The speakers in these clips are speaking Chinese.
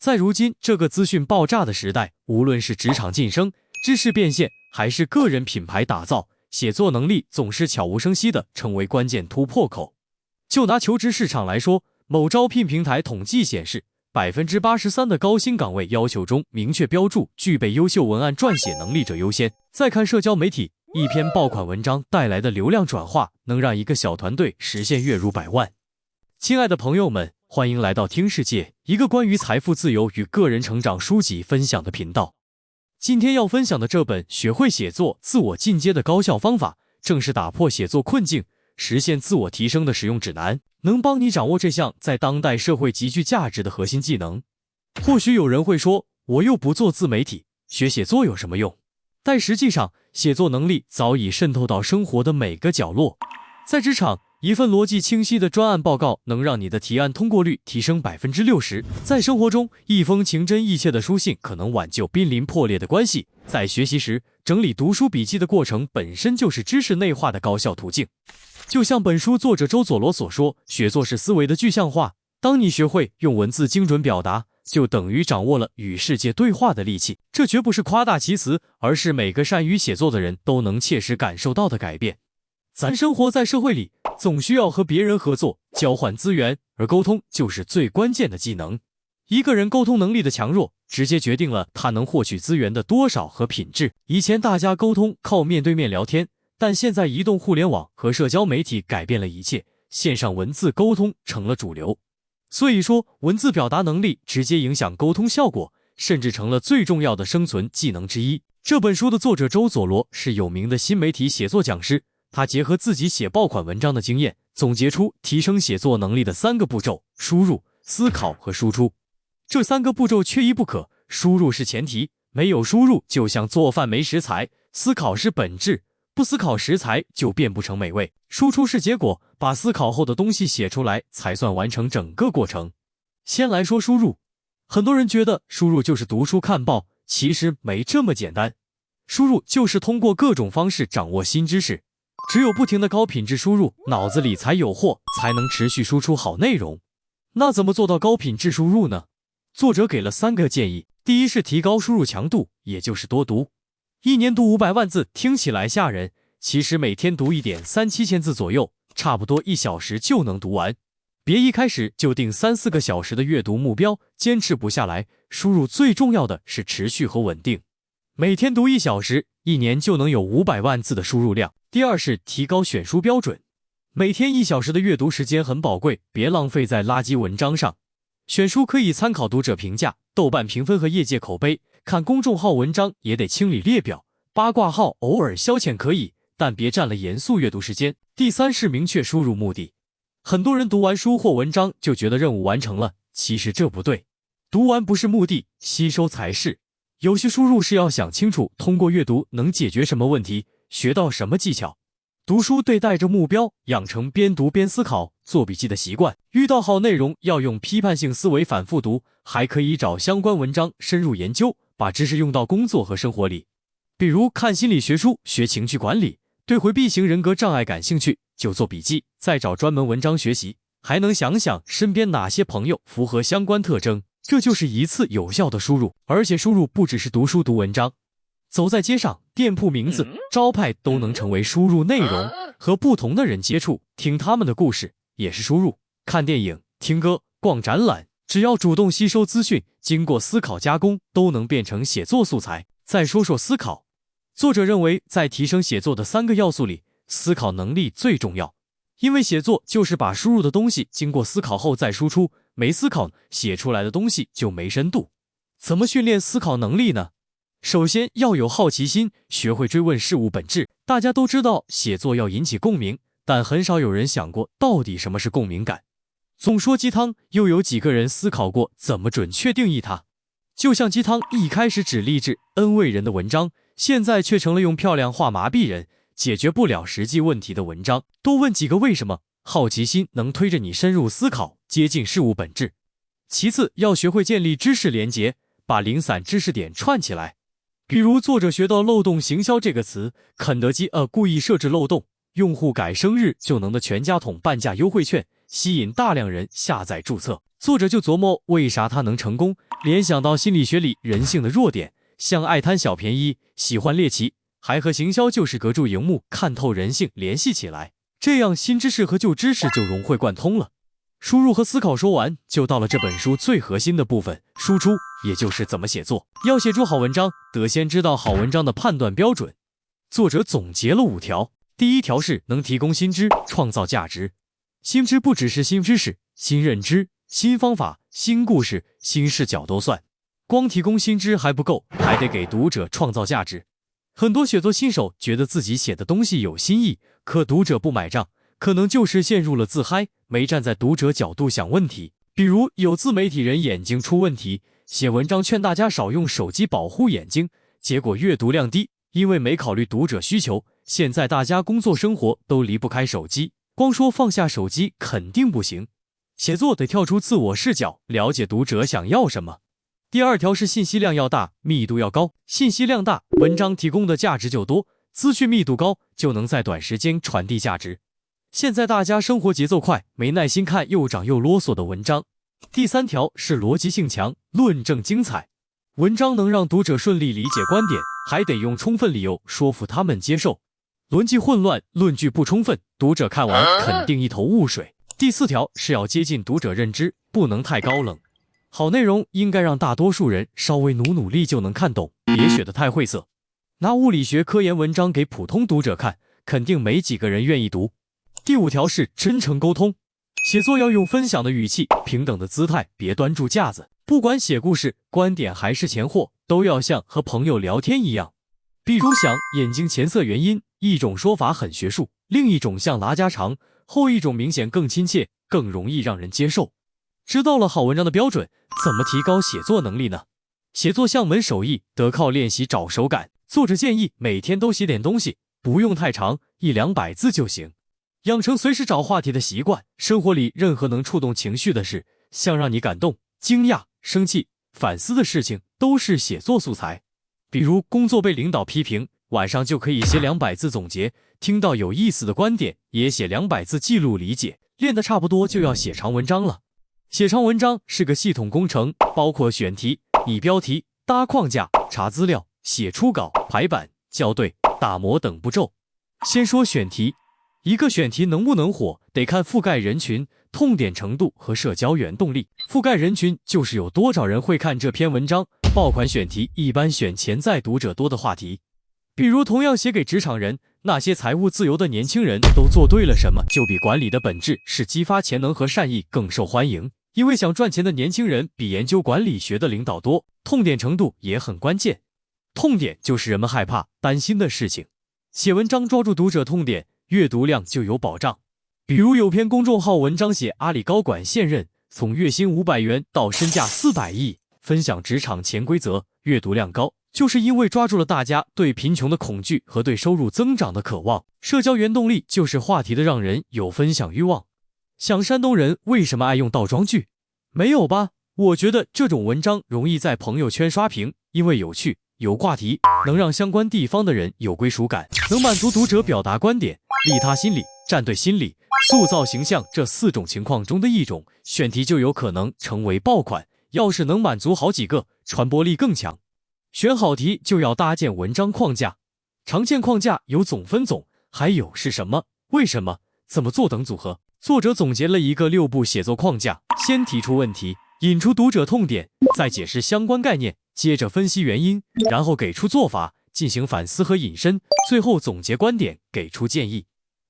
在如今这个资讯爆炸的时代，无论是职场晋升、知识变现，还是个人品牌打造，写作能力总是悄无声息地成为关键突破口。就拿求职市场来说，某招聘平台统计显示，83%的高薪岗位要求中明确标注具备优秀文案撰写能力者优先。再看社交媒体，一篇爆款文章带来的流量转化，能让一个小团队实现月入100万。亲爱的朋友们，欢迎来到听世界，一个关于财富自由与个人成长书籍分享的频道。今天要分享的这本《学会写作，自我进阶的高效方法》，正是打破写作困境，实现自我提升的使用指南，能帮你掌握这项在当代社会极具价值的核心技能。或许有人会说，我又不做自媒体，学写作有什么用？但实际上，写作能力早已渗透到生活的每个角落。在职场，一份逻辑清晰的专案报告能让你的提案通过率提升60%。在生活中，一封情真意切的书信可能挽救濒临破裂的关系。在学习时，整理读书笔记的过程本身就是知识内化的高效途径。就像本书作者周佐罗所说，写作是思维的具象化。当你学会用文字精准表达，就等于掌握了与世界对话的利器。这绝不是夸大其词，而是每个善于写作的人都能切实感受到的改变。咱生活在社会里，总需要和别人合作，交换资源，而沟通就是最关键的技能。一个人沟通能力的强弱，直接决定了他能获取资源的多少和品质。以前大家沟通靠面对面聊天，但现在移动互联网和社交媒体改变了一切，线上文字沟通成了主流。所以说，文字表达能力直接影响沟通效果，甚至成了最重要的生存技能之一。这本书的作者周佐罗是有名的新媒体写作讲师，他结合自己写爆款文章的经验，总结出提升写作能力的3个步骤：输入、思考和输出。这3个步骤缺一不可，输入是前提，没有输入就像做饭没食材；思考是本质，不思考食材就变不成美味；输出是结果，把思考后的东西写出来才算完成整个过程。先来说输入，很多人觉得输入就是读书看报，其实没这么简单。输入就是通过各种方式掌握新知识，只有不停的高品质输入，脑子里才有货，才能持续输出好内容。那怎么做到高品质输入呢？作者给了3个建议。第一是提高输入强度，也就是多读。一年读500万字听起来吓人，其实每天读一点3-7千字左右，差不多1小时就能读完。别一开始就定3-4个小时的阅读目标，坚持不下来。输入最重要的是持续和稳定，每天读1小时，1年就能有500万字的输入量。第二是提高选书标准，每天1小时的阅读时间很宝贵，别浪费在垃圾文章上。选书可以参考读者评价、豆瓣评分和业界口碑，看公众号文章也得清理列表，八卦号偶尔消遣可以，但别占了严肃阅读时间。第三是明确输入目的，很多人读完书或文章就觉得任务完成了，其实这不对，读完不是目的，吸收才是。有些输入是要想清楚通过阅读能解决什么问题，学到什么技巧。读书得带着目标，养成边读边思考、做笔记的习惯。遇到好内容要用批判性思维反复读，还可以找相关文章深入研究，把知识用到工作和生活里。比如看心理学书，学情绪管理，对回避型人格障碍感兴趣，就做笔记，再找专门文章学习。还能想想身边哪些朋友符合相关特征，这就是一次有效的输入。而且输入不只是读书读文章，走在街上，店铺名字、招牌都能成为输入内容。和不同的人接触，听他们的故事也是输入。看电影、听歌、逛展览，只要主动吸收资讯，经过思考加工，都能变成写作素材。再说说思考，作者认为在提升写作的3个要素里，思考能力最重要。因为写作就是把输入的东西经过思考后再输出，没思考，写出来的东西就没深度。怎么训练思考能力呢？首先要有好奇心，学会追问事物本质。大家都知道写作要引起共鸣，但很少有人想过到底什么是共鸣感。总说鸡汤，又有几个人思考过怎么准确定义它？就像鸡汤一开始只励志安慰人的文章，现在却成了用漂亮话麻痹人，解决不了实际问题的文章。多问几个为什么，好奇心能推着你深入思考，接近事物本质。其次要学会建立知识连结，把零散知识点串起来。比如作者学到漏洞行销这个词，肯德基故意设置漏洞，用户改生日就能的全家桶半价优惠券，吸引大量人下载注册。作者就琢磨为啥他能成功，联想到心理学里人性的弱点，像爱贪小便宜、喜欢猎奇，还和行销就是隔住荧幕看透人性联系起来，这样新知识和旧知识就融会贯通了。输入和思考说完，就到了这本书最核心的部分，输出，也就是怎么写作。要写出好文章，得先知道好文章的判断标准。作者总结了5条，第1条是能提供新知，创造价值。新知不只是新知识、新认知、新方法、新故事、新视角都算，光提供新知还不够，还得给读者创造价值。很多写作新手觉得自己写的东西有新意，可读者不买账，可能就是陷入了自嗨，没站在读者角度想问题。比如有自媒体人眼睛出问题，写文章劝大家少用手机保护眼睛，结果阅读量低，因为没考虑读者需求。现在大家工作生活都离不开手机，光说放下手机肯定不行。写作得跳出自我视角，了解读者想要什么。第2条是信息量要大，密度要高。信息量大，文章提供的价值就多，资讯密度高，就能在短时间传递价值。现在大家生活节奏快，没耐心看又长又啰嗦的文章。第3条是逻辑性强，论证精彩。文章能让读者顺利理解观点，还得用充分理由说服他们接受。逻辑混乱，论据不充分，读者看完肯定一头雾水。第4条是要接近读者认知，不能太高冷。好内容应该让大多数人稍微努力就能看懂，别写得太晦涩。拿物理学科研文章给普通读者看，肯定没几个人愿意读。第5条是真诚沟通，写作要用分享的语气，平等的姿态，别端住架子。不管写故事、观点还是钱货，都要像和朋友聊天一样。比如想眼睛前色原因，一种说法很学术，另一种像拉家常，后一种明显更亲切，更容易让人接受。知道了好文章的标准，怎么提高写作能力呢？写作像门手艺，得靠练习找手感。作者建议每天都写点东西，不用太长，100-200字就行。养成随时找话题的习惯，生活里任何能触动情绪的事，像让你感动、惊讶、生气、反思的事情，都是写作素材。比如工作被领导批评，晚上就可以写200字总结，听到有意思的观点，也写200字记录理解，练得差不多就要写长文章了。写长文章是个系统工程，包括选题、拟标题、搭框架、查资料、写初稿、排版、校对、打磨等步骤。先说选题，一个选题能不能火，得看覆盖人群、痛点程度和社交原动力。覆盖人群就是有多少人会看这篇文章。爆款选题一般选潜在读者多的话题，比如同样写给职场人，那些财务自由的年轻人都做对了什么，就比管理的本质是激发潜能和善意更受欢迎。因为想赚钱的年轻人比研究管理学的领导多，痛点程度也很关键。痛点就是人们害怕、担心的事情。写文章抓住读者痛点，阅读量就有保障。比如有篇公众号文章写阿里高管现任，从月薪500元到身价400亿，分享职场潜规则，阅读量高，就是因为抓住了大家对贫穷的恐惧和对收入增长的渴望。社交原动力就是话题的让人有分享欲望。想山东人为什么爱用倒装句？没有吧？我觉得这种文章容易在朋友圈刷屏，因为有趣、有话题，能让相关地方的人有归属感，能满足读者表达观点、利他心理、站队心理、塑造形象这4种情况中的一种，选题就有可能成为爆款。要是能满足好几个，传播力更强。选好题就要搭建文章框架，常见框架有总分总，还有是什么、为什么、怎么做等组合。作者总结了一个6步写作框架：先提出问题，引出读者痛点，再解释相关概念，接着分析原因，然后给出做法，进行反思和引申，最后总结观点，给出建议。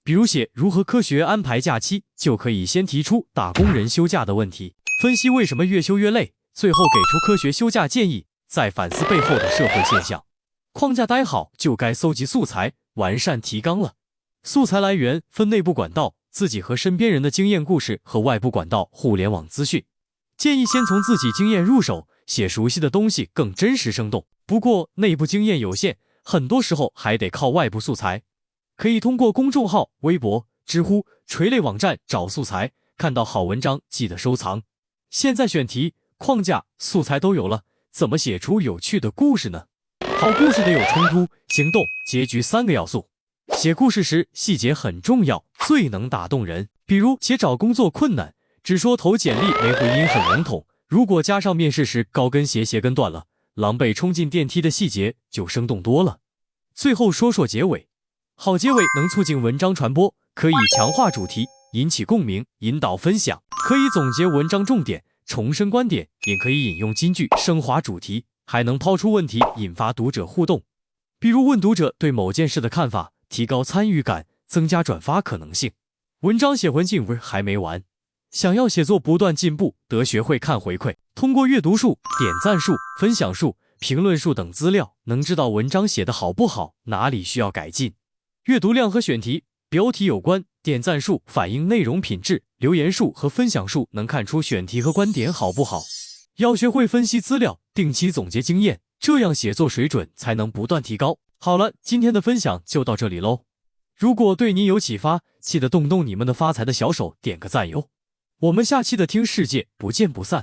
比如写如何科学安排假期，就可以先提出打工人休假的问题，分析为什么越休越累，最后给出科学休假建议，再反思背后的社会现象。框架待好，就该搜集素材，完善提纲了。素材来源分内部管道、自己和身边人的经验故事和外部管道、互联网资讯。建议先从自己经验入手，写熟悉的东西更真实生动。不过内部经验有限，很多时候还得靠外部素材。可以通过公众号、微博、知乎、垂类网站找素材，看到好文章记得收藏。现在选题、框架、素材都有了，怎么写出有趣的故事呢？好故事得有冲突、行动、结局3个要素。写故事时细节很重要，最能打动人。比如写找工作困难，只说投简历没回音很笼统，如果加上面试时高跟鞋鞋跟断了，狼狈冲进电梯的细节就生动多了。最后说说结尾，好结尾能促进文章传播，可以强化主题，引起共鸣，引导分享，可以总结文章重点，重申观点，也可以引用金句，升华主题，还能抛出问题，引发读者互动。比如问读者对某件事的看法，提高参与感，增加转发可能性。文章写环境还没完，想要写作不断进步，得学会看回馈，通过阅读数、点赞数、分享数、评论数等资料，能知道文章写得好不好，哪里需要改进。阅读量和选题、标题有关，点赞数反映内容品质，留言数和分享数能看出选题和观点好不好。要学会分析资料，定期总结经验，这样写作水准才能不断提高。好了，今天的分享就到这里喽。如果对你有启发，记得动动你们的发财的小手，点个赞哟。我们下期的听世界不见不散。